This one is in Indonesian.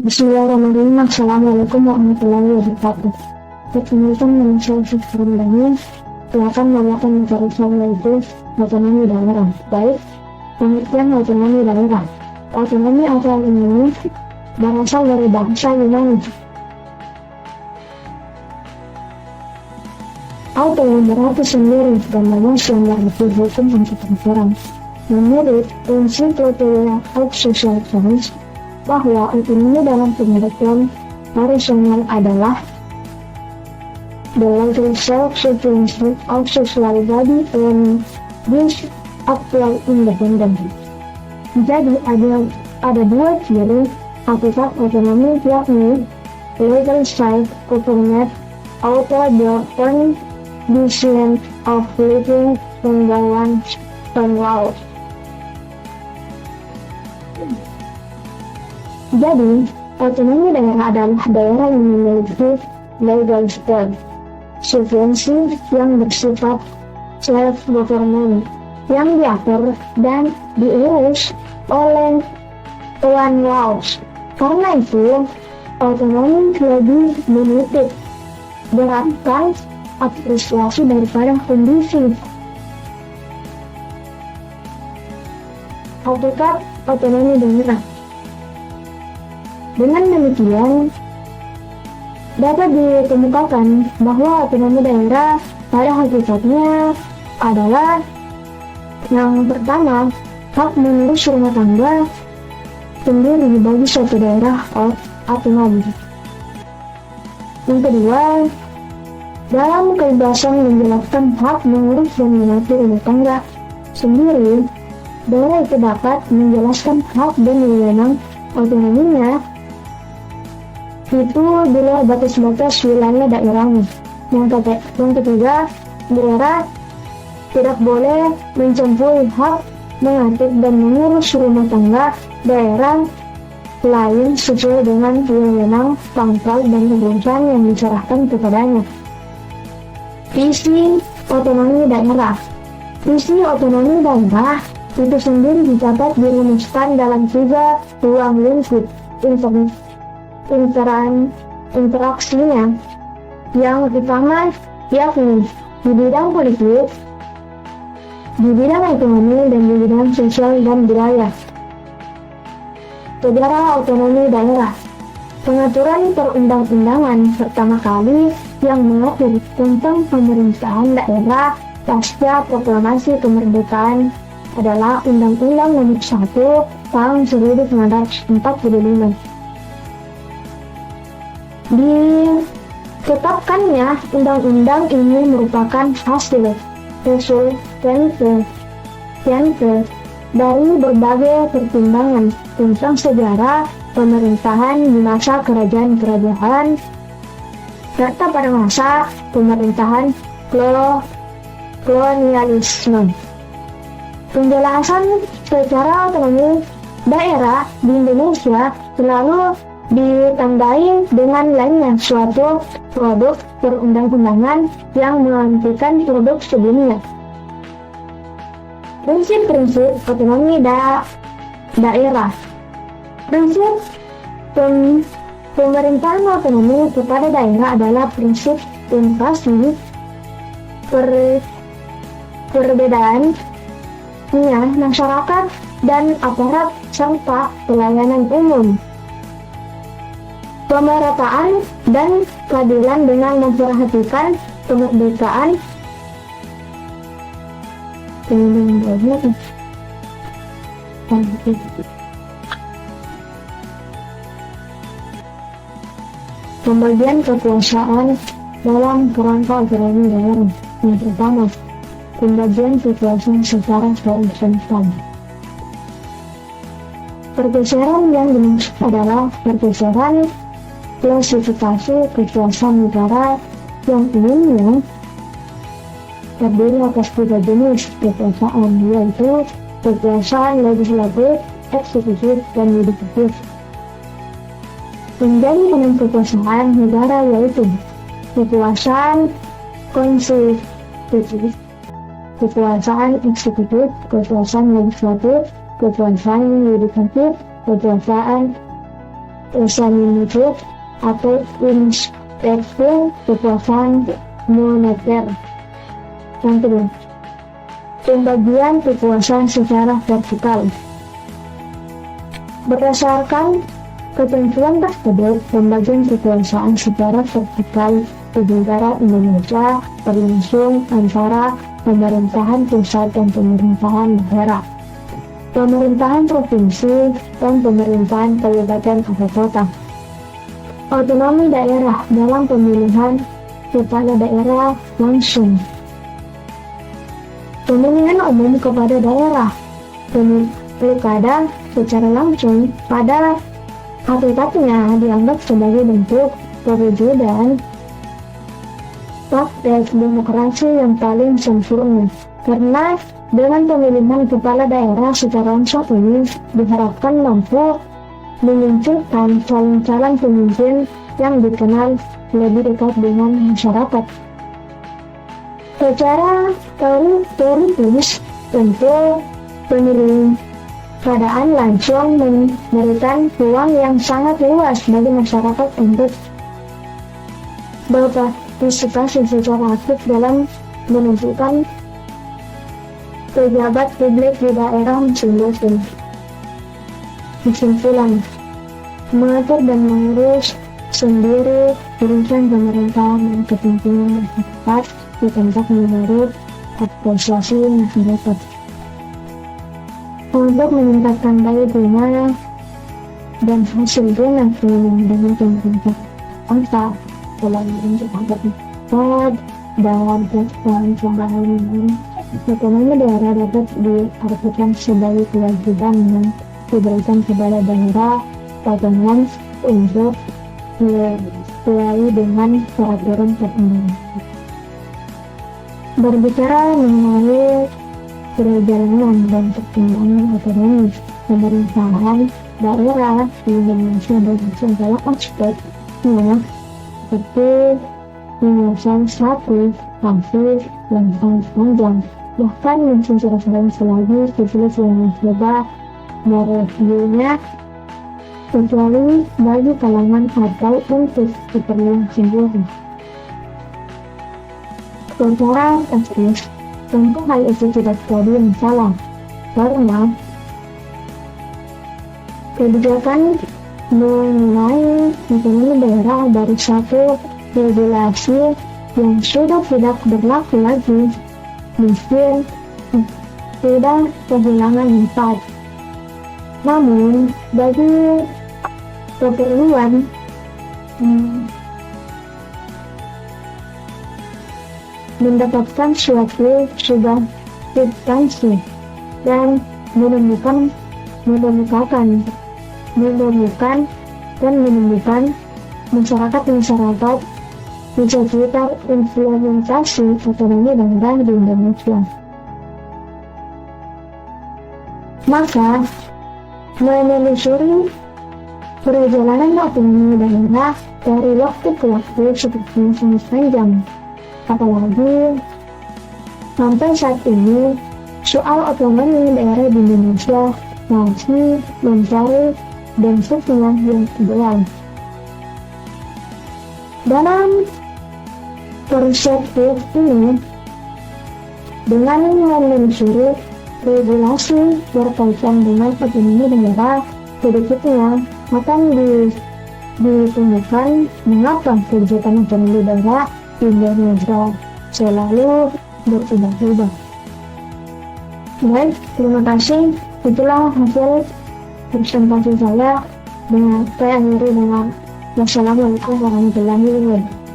Bismillahirrahmanirrahim. Assalamualaikum warahmatullahi wabarakatuh. Perkenalkan nama saya Syukur Dani. Silakan melakukan mencari saya yaitu otonomi daerah. Baik, pengertian otonomi daerah. Otonomi asal ini berasal dari bahasa Yunani. Auto yang berarti sendiri dan nomos yang berarti hukum untuk peraturan. Menurut Encyclopedia of Social Science, bahwa otonomi dalam pengertian horizontal adalah the local self-sufficiency of social body and this apply independently. Jadi ada dua ciri hakikat otonomi, yakni legal self-government, auto-governed decision of living in the one's own law. Jadi, otonomi daerah adalah daerah yang memiliki legal self-sufficiency yang bersifat self-government, yang diatur dan diurus oleh one laws. Karena itu, otonomi lebih menitik beratkan apresiasi daripada kondisi. Hakikat otonomi daerah. Dengan demikian, dapat dikemukakan bahwa otonomi daerah pada hakikatnya adalah yang pertama, hak mengurus rumah tangga sendiri bagi suatu daerah otonomi. Yang kedua, dalam kebebasan menjelaskan hak mengurus dan mengatur rumah tangga sendiri, daerah itu dapat menjelaskan hak dan wewenang otonominya itu di luar batas-batas wilayah daerahnya. Yang ketiga, daerah tidak boleh mencampuri hak mengatur dan mengurus rumah tangga daerah lain sesuai dengan wewenang, pangkal, dan keputusan yang diserahkan kepadanya. Visi otonomi daerah. Visi otonomi daerah itu sendiri dicatat dirumuskan dalam 3 ruang lingkup interaksinya. Yang pertama yakni di bidang politik, di bidang ekonomi, dan di bidang sosial dan budaya. Sejarah otonomi daerah. Pengaturan perundang-undangan pertama kali yang mengatur tentang pemerintahan daerah pasca proklamasi kemerdekaan adalah Undang-Undang Nomor 1 Tahun 1945. Ditetapkannya undang-undang ini merupakan hasil dari berbagai pertimbangan tentang sejarah pemerintahan di masa kerajaan-kerajaan serta pada masa pemerintahan kolonialisme. Penjelasan secara otonomi daerah di Indonesia selalu ditandai dengan lainnya suatu produk perundang-undangan yang menggantikan produk sebelumnya. Prinsip-prinsip otonomi daerah. Prinsip pemerintahan otonomi kepada daerah adalah prinsip demokrasi. Perbedaannya masyarakat dan aparat serta pelayanan umum. Pemerataan dan keadilan dengan memperhatikan kemerdekaan pembagian kekuasaan dalam kerangka otonomi daerah. Yang pertama, pembagian kekuasaan secara horizontal. Pergeseran yang dimaksud adalah pergeseran klasifikasi kekuasaan negara yang umumnya terdiri atas 3 jenis kekuasaan, yaitu kekuasaan legislatif, eksekutif, dan yudikatif. Menjadi enam kekuasaan negara yaitu kekuasaan konstitusi, kekuasaan eksekutif, kekuasaan legislatif, kekuasaan yudikatif, kekuasaan Usaha atau inspeksi kekuasaan moneter. Yang kedua, pembagian kekuasaan secara vertikal. Berdasarkan ketentuan tersebut, pembagian kekuasaan secara vertikal di negara Indonesia berlangsung antara pemerintahan pusat dan pemerintahan daerah, pemerintahan provinsi, dan pemerintahan kabupaten atau kota. Otonomi daerah dalam pemilihan kepala daerah langsung. Pemilihan umum kepada daerah, pilkada secara langsung pada hakikatnya dianggap sebagai bentuk perwujudan praktek demokrasi yang paling sempurna, karena dengan pemilihan kepala daerah secara langsung ini diharapkan mampu memunculkan calon-calon pemimpin yang dikenal lebih dekat dengan masyarakat. Secara teoritis, tentu pemilihan keadaan langsung memberikan peluang yang sangat luas bagi masyarakat untuk berpartisipasi secara aktif dalam menentukan pejabat publik di daerah masing-masing. Kesimpulan, mengatur dan mengurus sendiri urusan pemerintahan dan kepentingan masyarakat di tempat menurut apresiasi masyarakat. Untuk meningkatkan daya beli dan hasil dengan pemerintah bangsa dalam bentuk dalam pembangunan ekonomi daerah dapat diartikan sebagai kewajiban yang diberikan kepada daerah pasangan untuk sesuai dengan peraturan perundang-undangan. Berbicara mengenai perjalanan dan perkembangan otonomi pemerintahan daerah di Indonesia dari segala aspeknya, seperti penyelesaian satu kasus yang sangat panjang, bahkan mungkin jelas-jelas lagi sejelas yang mencoba mereviewnya, kecuali bagi kalangan atau untuk keperluan sendiri. Secara teknis, tentu hal itu tidak jadi masalah, karena kebijakan mengenai ekonomi daerah dari satu regulasi yang sudah tidak berlaku lagi mungkin sudah kehilangan manfaat. Namun bagi keperluan mendapatkan suatu substansi dan menemukan masyarakat di sekitar implementasi otonomi daerah di Indonesia. Maka menelusuri perjalanan otonomi daerah dari waktu ke waktu seperti sangat panjang. Apalagi sampai saat ini soal otonomi daerah di Indonesia masih mencari bentuknya yang ideal. Dalam perspektif ini, dengan menelusuri regulasi berkaitan dengan otonomi daerah, sedikitnya akan ditemukan mengapa kebijakan otonomi daerah di Indonesia selalu berubah-ubah. Baik, terima kasih. Itulah hasil presentasi saya. Dengan saya akhiri dengan wassalamualaikum warahmatullahi wabarakatuh.